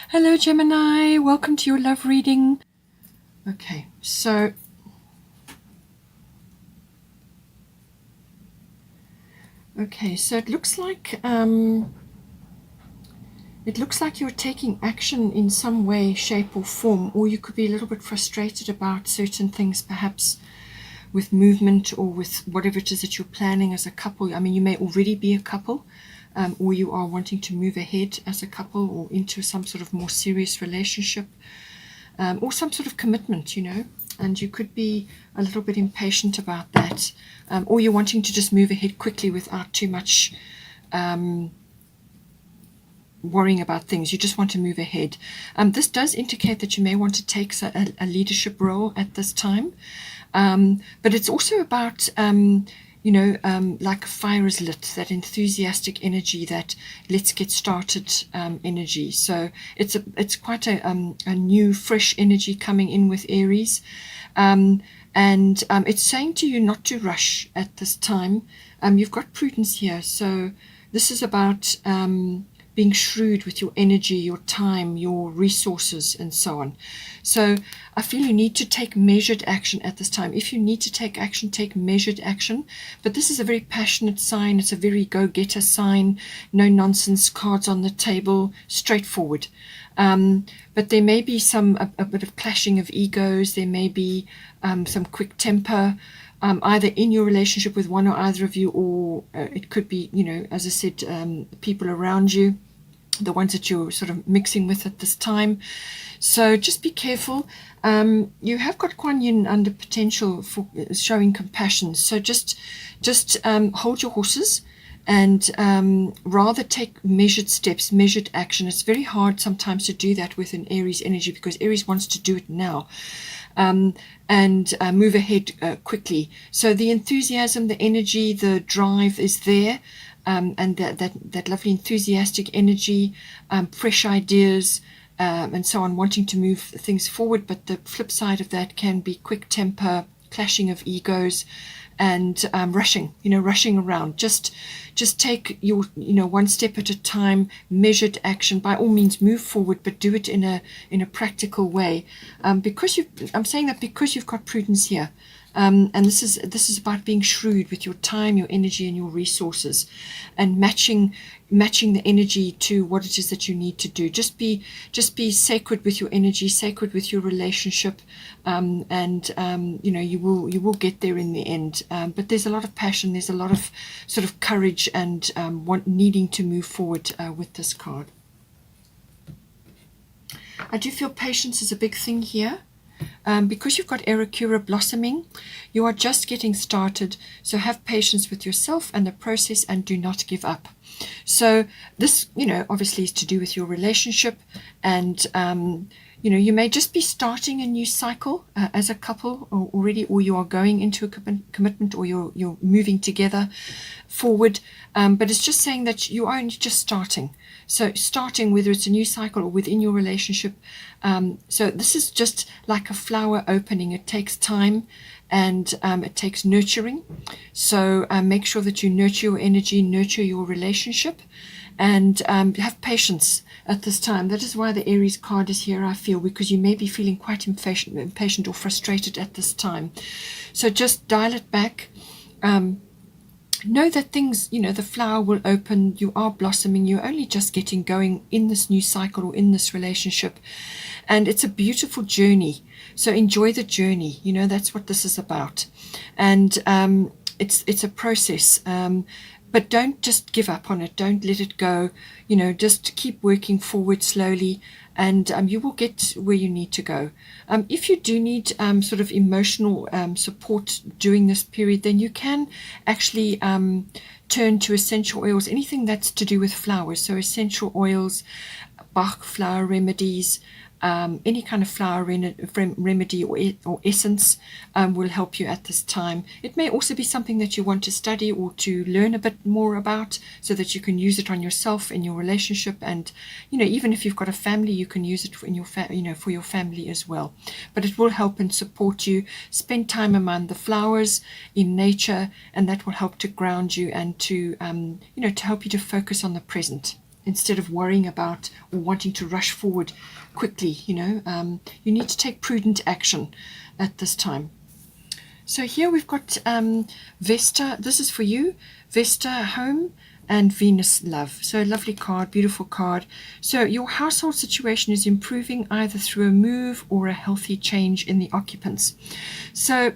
Hello Gemini, welcome to your love reading. Okay, so it looks like you're taking action in some way, shape or form, or you could be a little bit frustrated about certain things, perhaps with movement or with whatever it is that you're planning as a couple. I mean, you may already be a couple, or you are wanting to move ahead as a couple or into some sort of more serious relationship, or some sort of commitment, and you could be a little bit impatient about that, or you're wanting to just move ahead quickly without too much worrying about things. You just want to move ahead. This does indicate that you may want to take a leadership role at this time, but it's also about like a fire is lit, that enthusiastic energy, that let's get started energy. So it's quite a new, fresh energy coming in with Aries, and it's saying to you not to rush at this time. You've got prudence here, so this is about being shrewd with your energy, your time, your resources, and so on. So I feel you need to take measured action at this time. If you need to take action, take measured action. But this is a very passionate sign. It's a very go-getter sign. No nonsense, cards on the table, straightforward. But there may be a bit of clashing of egos. There may be some quick temper, either in your relationship with one or either of you, or it could be, as I said, people around you, the ones that you're sort of mixing with at this time. So just be careful. You have got Kuan Yin under potential for showing compassion. So just hold your horses and rather take measured steps, measured action. It's very hard sometimes to do that with an Aries energy, because Aries wants to do it now. And move ahead quickly. So the enthusiasm, the energy, the drive is there, and that lovely enthusiastic energy, fresh ideas, and so on, wanting to move things forward. But the flip side of that can be quick temper, clashing of egos, and rushing around. Just take your one step at a time, measured action. By all means move forward, but do it in a practical way, because I'm saying that because you've got prudence here, and this is about being shrewd with your time, your energy, and your resources, and matching the energy to what it is that you need to do. Just be sacred with your energy, sacred with your relationship, and you will get there in the end. But there's a lot of passion, there's a lot of sort of courage, and needing to move forward with this card. I do feel patience is a big thing here. Because you've got Arakura blossoming, you are just getting started, so have patience with yourself and the process, and do not give up. So this, obviously is to do with your relationship, and you may just be starting a new cycle as a couple already, or you are going into a commitment, or you're moving together forward, but it's just saying that you are only just starting. So starting, whether it's a new cycle or within your relationship, so this is just like a flower opening. It takes time, and it takes nurturing. So make sure that you nurture your energy, nurture your relationship, and have patience at this time. That is why the Aries card is here, I feel, because you may be feeling quite impatient or frustrated at this time. So just dial it back. Know that things, the flower will open. You are blossoming. You're only just getting going in this new cycle or in this relationship, and it's a beautiful journey. So enjoy the journey. That's what this is about, and it's a process. But don't just give up on it. Don't let it go. Just keep working forward slowly, and you will get where you need to go. If you do need sort of emotional support during this period, then you can actually turn to essential oils, anything that's to do with flowers. So essential oils, Bach flower remedies, any kind of flower remedy or essence will help you at this time. It may also be something that you want to study or to learn a bit more about, so that you can use it on yourself in your relationship, and even if you've got a family, you can use it for your family as well. But it will help and support you. Spend time among the flowers in nature, and that will help to ground you and to to help you to focus on the present. instead of worrying about or wanting to rush forward quickly. You need to take prudent action at this time. So here we've got Vesta. This is for you, Vesta Home and Venus Love. So a lovely card, beautiful card. So your household situation is improving either through a move or a healthy change in the occupants. So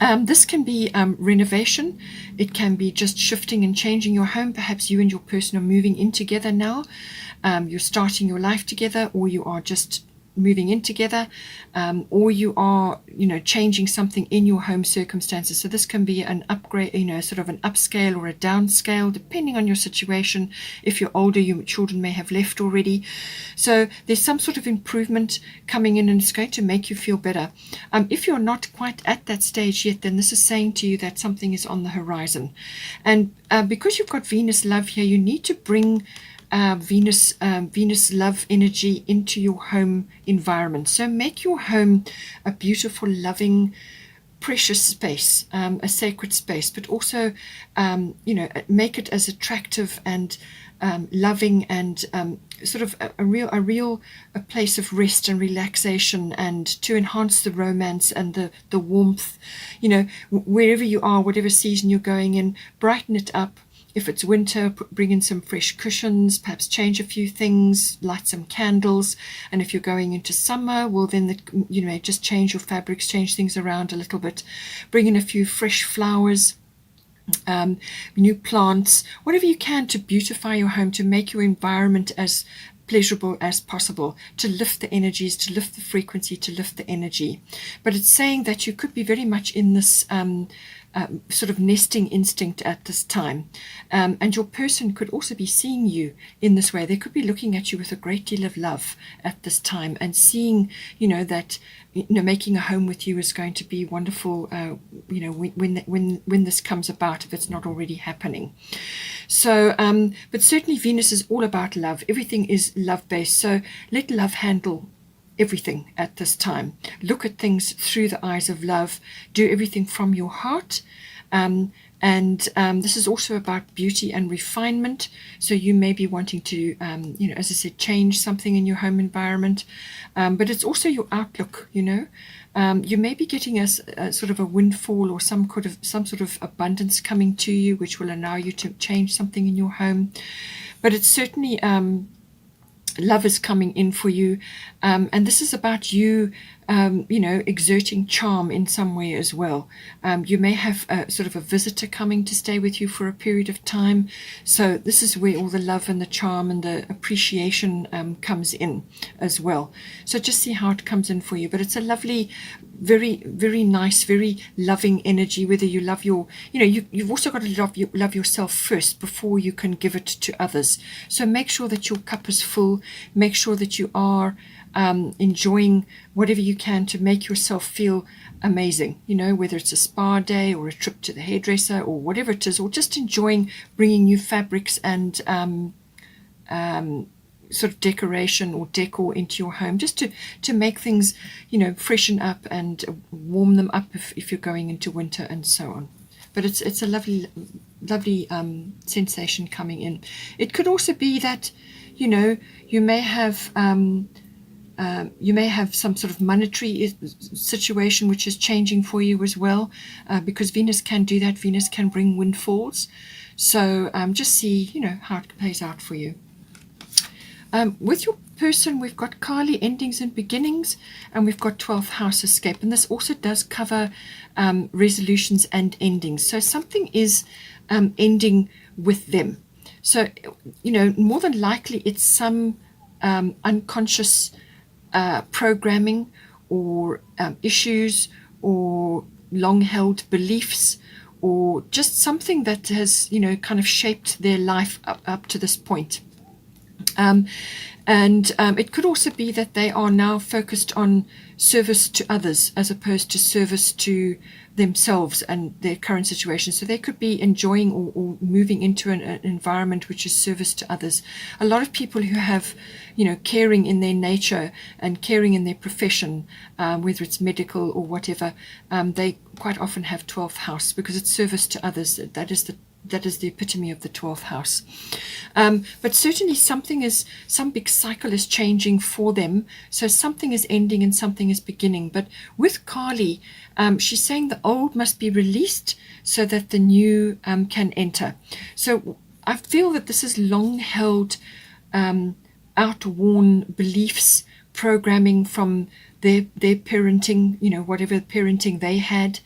this can be renovation. It can be just shifting and changing your home. Perhaps you and your person are moving in together now. You're starting your life together, or you are just moving in together, or you are, changing something in your home circumstances. So this can be an upgrade, sort of an upscale or a downscale, depending on your situation. If you're older, your children may have left already. So there's some sort of improvement coming in, and it's going to make you feel better. If you're not quite at that stage yet, then this is saying to you that something is on the horizon. And because you've got Venus Love here, you need to bring Venus Love energy into your home environment. So make your home a beautiful, loving, precious space, a sacred space, but also make it as attractive and loving and sort of a real place of rest and relaxation, and to enhance the romance and the warmth. Wherever you are, whatever season you're going in, brighten it up. If it's winter, bring in some fresh cushions, perhaps change a few things, light some candles. And if you're going into summer, well, then just change your fabrics, change things around a little bit. Bring in a few fresh flowers, new plants, whatever you can to beautify your home, to make your environment as pleasurable as possible, to lift the energies, to lift the frequency, to lift the energy. But it's saying that you could be very much in this sort of nesting instinct at this time, and your person could also be seeing you in this way. They could be looking at you with a great deal of love at this time, and seeing that making a home with you is going to be wonderful, when this comes about, if it's not already happening. So but certainly Venus is all about love. Everything is love based, so let love handle everything at this time. Look at things through the eyes of love. Do everything from your heart. And this is also about beauty and refinement. So you may be wanting to, as I said, change something in your home environment. But it's also your outlook. You may be getting a sort of a windfall, or some sort of abundance coming to you, which will allow you to change something in your home. But it's certainly love is coming in for you, and this is about you exerting charm in some way as well. You may have sort of a visitor coming to stay with you for a period of time, so this is where all the love and the charm and the appreciation comes in as well. So just see how it comes in for you. But it's a lovely, very, very nice, very loving energy. Whether you love you've also got to love yourself first before you can give it to others. So make sure that your cup is full. Make sure that you are enjoying whatever you can to make yourself feel amazing, whether it's a spa day or a trip to the hairdresser or whatever it is, or just enjoying bringing new fabrics and sort of decoration or decor into your home, just to make things freshen up and warm them up if you're going into winter and so on. But it's a lovely sensation coming in. It could also be that you may have some sort of monetary situation which is changing for you as well, because Venus can do that. Venus can bring windfalls. So just see, how it plays out for you. With your person, we've got Kali, endings and beginnings, and we've got 12th house, escape. And this also does cover resolutions and endings. So something is ending with them. So, more than likely it's some unconscious programming or issues or long-held beliefs, or just something that has, kind of shaped their life up to this point. And it could also be that they are now focused on service to others as opposed to service to themselves and their current situation. So they could be enjoying or moving into an environment which is service to others. A lot of people who have, caring in their nature and caring in their profession, whether it's medical or whatever, they quite often have 12th house because it's service to others. That is that is the epitome of the 12th house. But certainly some big cycle is changing for them. So something is ending and something is beginning. But with Kali, she's saying the old must be released so that the new can enter. So I feel that this is long held, outworn beliefs, programming from their parenting, whatever parenting they had.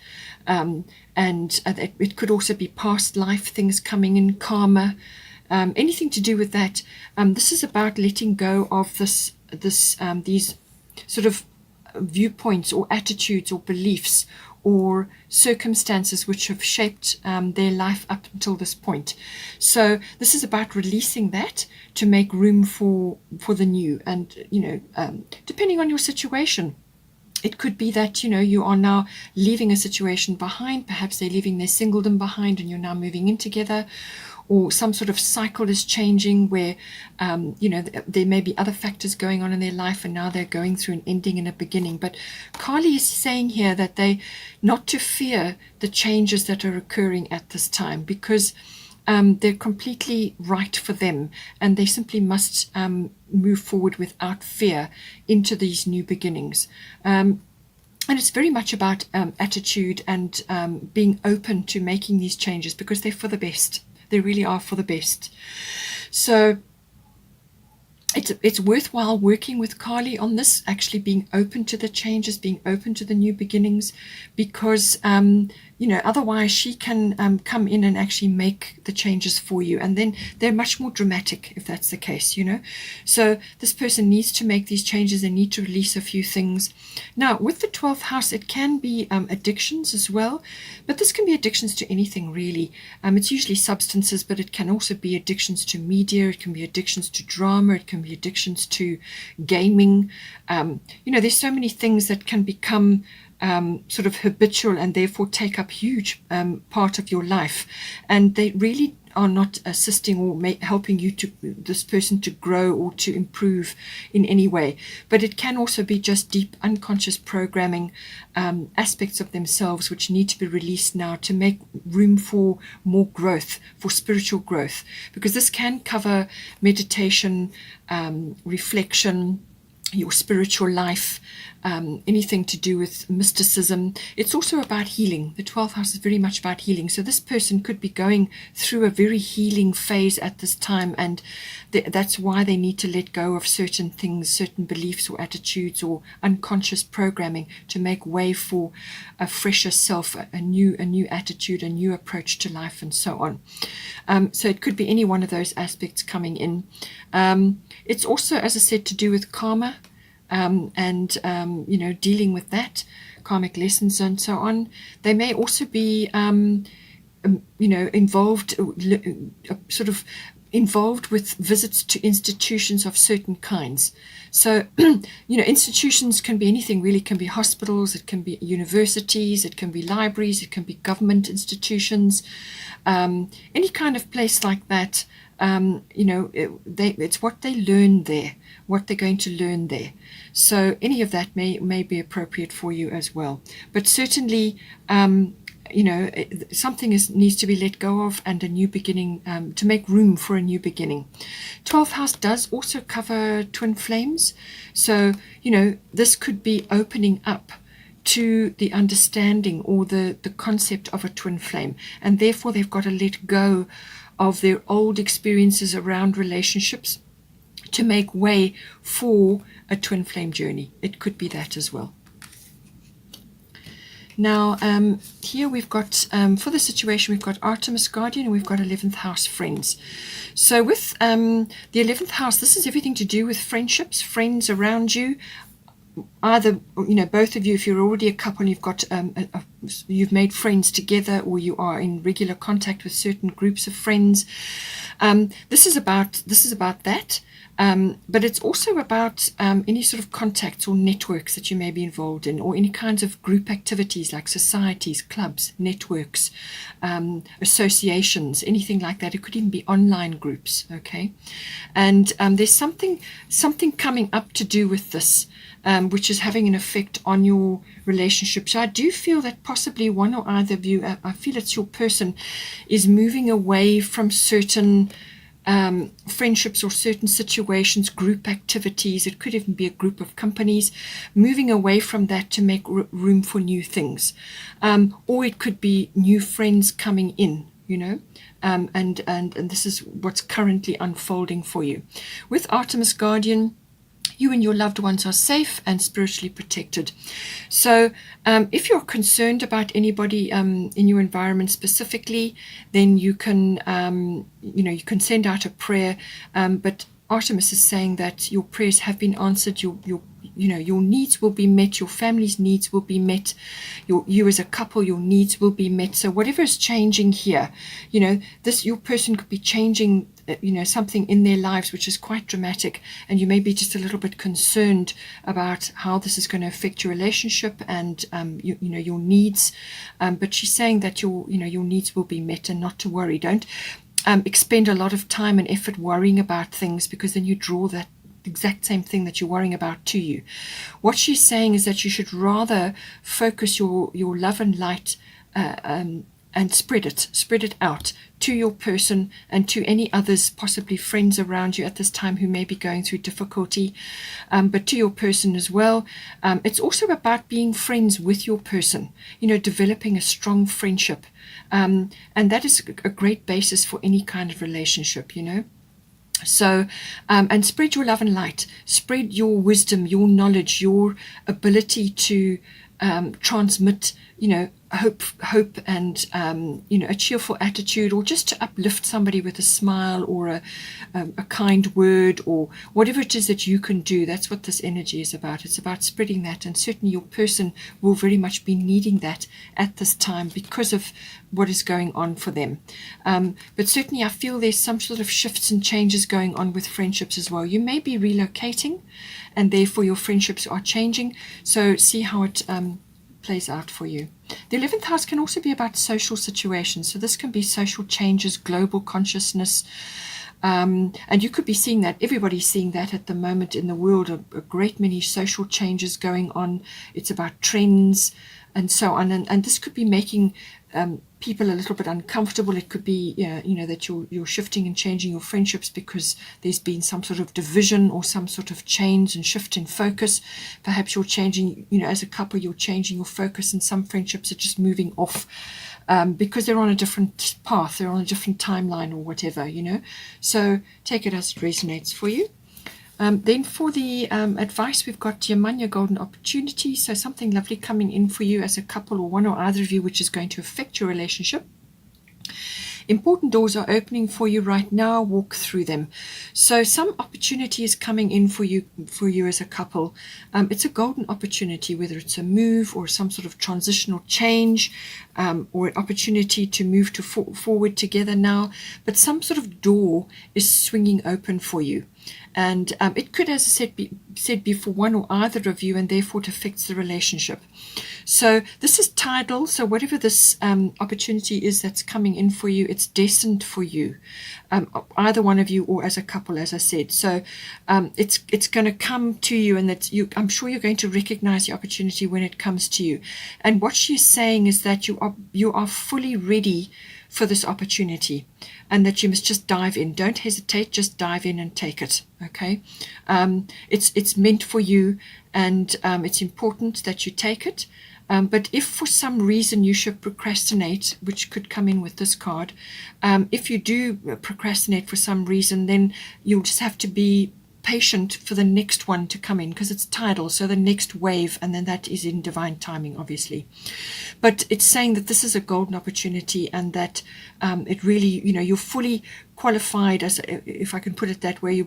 And it could also be past life things coming in, karma, anything to do with that. This is about letting go of these sort of viewpoints or attitudes or beliefs or circumstances which have shaped their life up until this point. So this is about releasing that to make room for the new. And depending on your situation, it could be that you are now leaving a situation behind. Perhaps they're leaving their singledom behind and you're now moving in together, or some sort of cycle is changing where there may be other factors going on in their life and now they're going through an ending and a beginning. But Kali is saying here that they not to fear the changes that are occurring at this time, because they're completely right for them, and they simply must move forward without fear into these new beginnings. And it's very much about attitude and being open to making these changes, because they're for the best. They really are for the best. So it's worthwhile working with Kali on this, actually being open to the changes, being open to the new beginnings, because otherwise she can come in and actually make the changes for you, and then they're much more dramatic if that's the case. So this person needs to make these changes. They need to release a few things. Now with the 12th house, it can be addictions as well, but this can be addictions to anything really. It's usually substances, but it can also be addictions to media, it can be addictions to drama, it can be addictions to gaming. There's so many things that can become sort of habitual and therefore take up huge part of your life, and they really are not assisting or helping this person to grow or to improve in any way. But it can also be just deep unconscious programming, aspects of themselves which need to be released now to make room for more growth, for spiritual growth, because this can cover meditation, reflection, your spiritual life, anything to do with mysticism. It's also about healing. The 12th house is very much about healing. So this person could be going through a very healing phase at this time, and that's why they need to let go of certain things, certain beliefs or attitudes or unconscious programming, to make way for a fresher self, a new attitude, a new approach to life, and so on. So it could be any one of those aspects coming in. It's also, as I said, to do with karma, and dealing with that, karmic lessons and so on. They may also be involved, sort of involved with visits to institutions of certain kinds. So institutions can be anything really. It can be hospitals, it can be universities, it can be libraries, it can be government institutions, any kind of place like that. It's what they learn there, what they're going to learn there. So any of that may be appropriate for you as well. But certainly, something needs to be let go of, and a new beginning, to make room for a new beginning. 12th house does also cover twin flames. So, this could be opening up to the understanding or the concept of a twin flame, and therefore they've got to let go of their old experiences around relationships to make way for a twin flame journey. It could be that as well. Now, here we've got, for the situation, we've got Artemis Guardian, and we've got 11th house friends. So with the 11th house, this is everything to do with friendships, friends around you. Either, both of you, if you're already a couple and you've got you've made friends together, or you are in regular contact with certain groups of friends. This is about that. But it's also about any sort of contacts or networks that you may be involved in, or any kinds of group activities like societies, clubs, networks, associations, anything like that. It could even be online groups, okay? And there's something coming up to do with this. which is having an effect on your relationship. So I do feel that possibly one or either of you, I feel it's your person, is moving away from certain friendships or certain situations, group activities. It could even be a group of companies, moving away from that to make room for new things. Or it could be new friends coming in, you know. And this is what's currently unfolding for you. With Artemis Guardian, you and your loved ones are safe and spiritually protected. So if you're concerned about anybody in your environment specifically, then you can, you can send out a prayer. But Artemis is saying that your prayers have been answered. Your needs will be met. Your family's needs will be met. You as a couple, your needs will be met. So whatever is changing here, your person could be changing something in their lives which is quite dramatic, and you may be just a little bit concerned about how this is going to affect your relationship and your needs, but she's saying that your needs will be met, and not to worry. Don't expend a lot of time and effort worrying about things, because then you draw that exact same thing that you're worrying about to you. What she's saying is that you should rather focus your love and light and spread it out to your person and to any others, possibly friends around you at this time who may be going through difficulty, but to your person as well. It's also about being friends with your person, developing a strong friendship, and that is a great basis for any kind of relationship, So, and spread your love and light, spread your wisdom, your knowledge, your ability to transmit, hope and, a cheerful attitude, or just to uplift somebody with a smile or a kind word, or whatever it is that you can do. That's what this energy is about. It's about spreading that, and certainly your person will very much be needing that at this time because of what is going on for them. But certainly I feel there's some sort of shifts and changes going on with friendships as well. You may be relocating, and therefore your friendships are changing. So see how it plays out for you. The 11th house can also be about social situations. So this can be social changes, global consciousness. And you could be seeing that. Everybody's seeing that at the moment in the world. A great many social changes going on. It's about trends and so on. And this could be making people a little bit uncomfortable. It could be, that you're shifting and changing your friendships because there's been some sort of division or some sort of change and shift in focus. Perhaps you're changing, as a couple, you're changing your focus, and some friendships are just moving off because they're on a different path, they're on a different timeline or whatever, So take it as it resonates for you. Then for the advice, we've got Gemini Golden Opportunity. So something lovely coming in for you as a couple, or one or either of you, which is going to affect your relationship. Important doors are opening for you right now. Walk through them. So some opportunity is coming in for you as a couple. It's a golden opportunity, whether it's a move or some sort of transitional change, or an opportunity to move forward together now. But some sort of door is swinging open for you. And it could, as I said, be for one or either of you, and therefore it affects the relationship. So this is tidal. So whatever this opportunity is that's coming in for you, it's destined for you, either one of you or as a couple, as I said. So it's going to come to you, and I'm sure you're going to recognize the opportunity when it comes to you. And what she's saying is that you are fully ready for this opportunity, and that you must just dive in. Don't hesitate, just dive in and take it. Okay, it's meant for you, and it's important that you take it. But if for some reason you should procrastinate, which could come in with this card, if you do procrastinate for some reason, then you'll just have to be patient for the next one to come in, because it's tidal, so the next wave, and then that is in divine timing, obviously. But it's saying that this is a golden opportunity, and that it really, you're fully qualified, as if I can put it that way.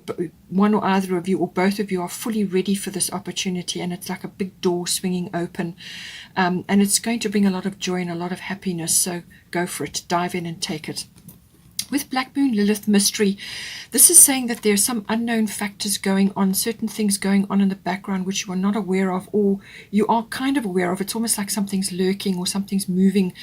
One or either of you or both of you are fully ready for this opportunity, and it's like a big door swinging open, and it's going to bring a lot of joy and a lot of happiness. So go for it, dive in and take it. With Black Moon, Lilith, mystery, this is saying that there are some unknown factors going on, certain things going on in the background which you are not aware of, or you are kind of aware of. It's almost like something's lurking or something's moving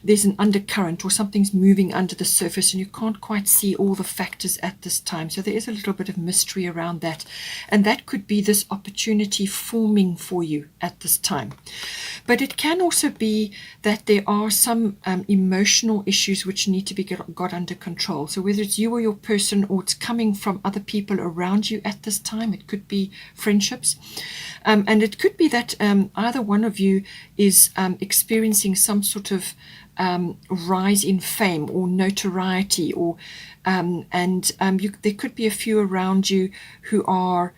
there's an undercurrent or something's moving under the surface and you can't quite see all the factors at this time. So there is a little bit of mystery around that, and that could be this opportunity forming for you at this time. But it can also be that there are some emotional issues which need to be got under control. So whether it's you or your person, or it's coming from other people around you at this time, it could be friendships, and it could be that either one of you is experiencing some sort of rise in fame or notoriety, or there could be a few around you who are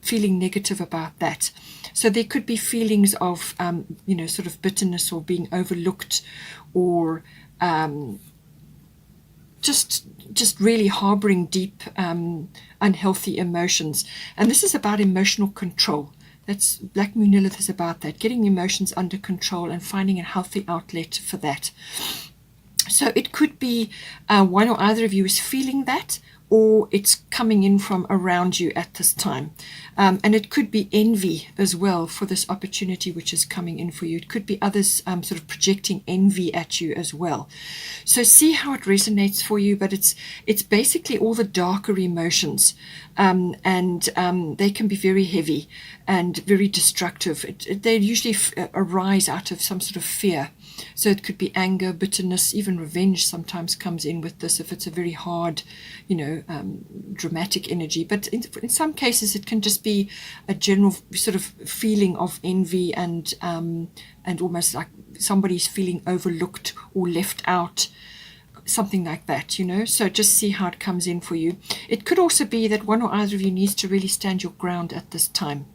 feeling negative about that. So there could be feelings of sort of bitterness or being overlooked, or just really harboring deep unhealthy emotions. And this is about emotional control. That's Black Moon Lilith is about that, getting emotions under control and finding a healthy outlet for that. So it could be one or either of you is feeling that, or it's coming in from around you at this time. And it could be envy as well for this opportunity which is coming in for you. It could be others sort of projecting envy at you as well. So see how it resonates for you, but it's basically all the darker emotions, and they can be very heavy and very destructive. They usually arise out of some sort of fear. So it could be anger, bitterness, even revenge sometimes comes in with this if it's a very hard, dramatic energy. But in some cases it can just be a general sort of feeling of envy and almost like somebody's feeling overlooked or left out, something like that, So just see how it comes in for you. It could also be that one or either of you needs to really stand your ground at this time.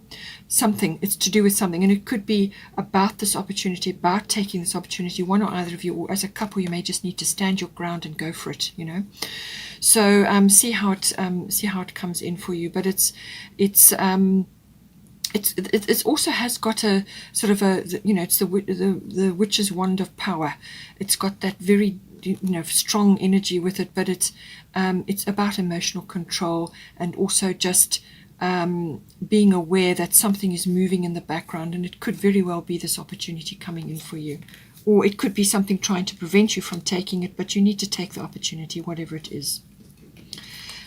It's to do with something, and it could be about this opportunity, about taking this opportunity. One or either of you, or as a couple, you may just need to stand your ground and go for it, So see how it comes in for you. But it also has got a sort of it's the witch's wand of power. It's got that very strong energy with it, but it's about emotional control, and also just being aware that something is moving in the background, and it could very well be this opportunity coming in for you, or it could be something trying to prevent you from taking it, but you need to take the opportunity, whatever it is.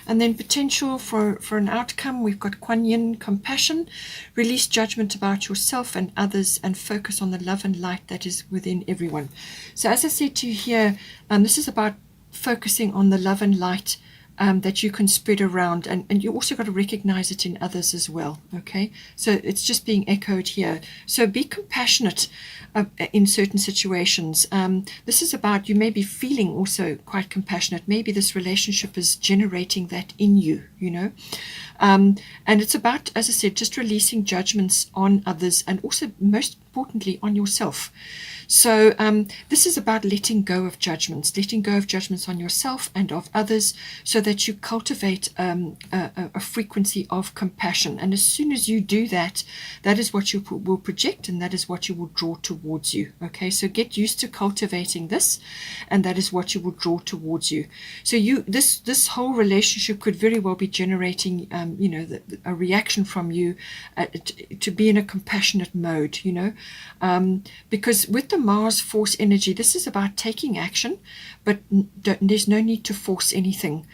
And then potential for an outcome, we've got Kuan Yin, compassion, release judgment about yourself and others, and focus on the love and light that is within everyone. So as I said to you here, this is about focusing on the love and light that you can spread around, and you also got to recognize it in others as well. Okay, so it's just being echoed here. So be compassionate in certain situations. This is about, you may be feeling also quite compassionate. Maybe this relationship is generating that in you, and it's about, as I said, just releasing judgments on others, and also most importantly on yourself. So this is about letting go of judgments on yourself and of others, so that you cultivate a frequency of compassion. And as soon as you do that, that is what you will project, and that is what you will draw towards you. Okay, so get used to cultivating this, and that is what you will draw towards you. So this whole relationship could very well be generating a reaction from you to be in a compassionate mode, because with the Mars force energy, this is about taking action, but there's no need to force anything.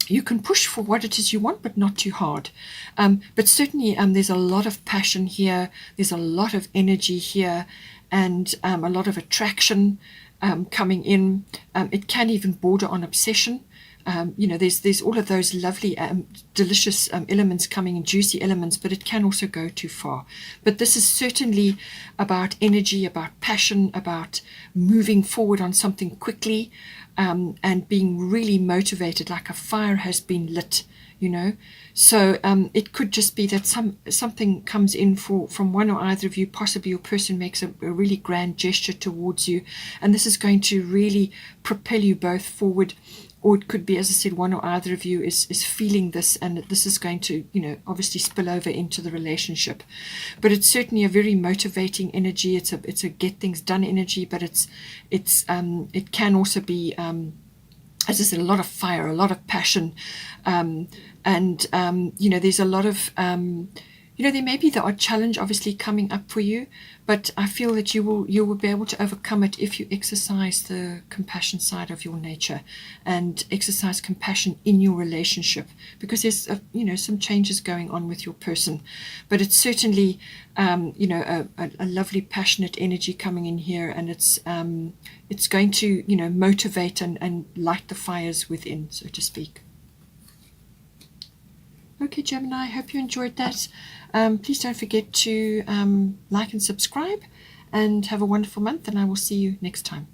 You can push for what it is you want, but not too hard. But certainly there's a lot of passion here, there's a lot of energy here, and a lot of attraction coming in. It can even border on obsession. There's all of those lovely, delicious elements coming in, juicy elements, but it can also go too far. But this is certainly about energy, about passion, about moving forward on something quickly, and being really motivated, like a fire has been lit, So it could just be that something comes in from one or either of you. Possibly your person makes a really grand gesture towards you, and this is going to really propel you both forward. Or it could be, as I said, one or either of you is feeling this, and this is going to, obviously spill over into the relationship. But it's certainly a very motivating energy. It's a get things done energy, but it can also be, as I said, a lot of fire, a lot of passion, and there's a lot of there may be the odd challenge obviously coming up for you, but I feel that you will be able to overcome it if you exercise the compassion side of your nature and exercise compassion in your relationship, because there's some changes going on with your person. But it's certainly a lovely passionate energy coming in here, and it's going to motivate and light the fires within, so to speak. Okay, Gemini, I hope you enjoyed that. Please don't forget to like and subscribe, and have a wonderful month, and I will see you next time.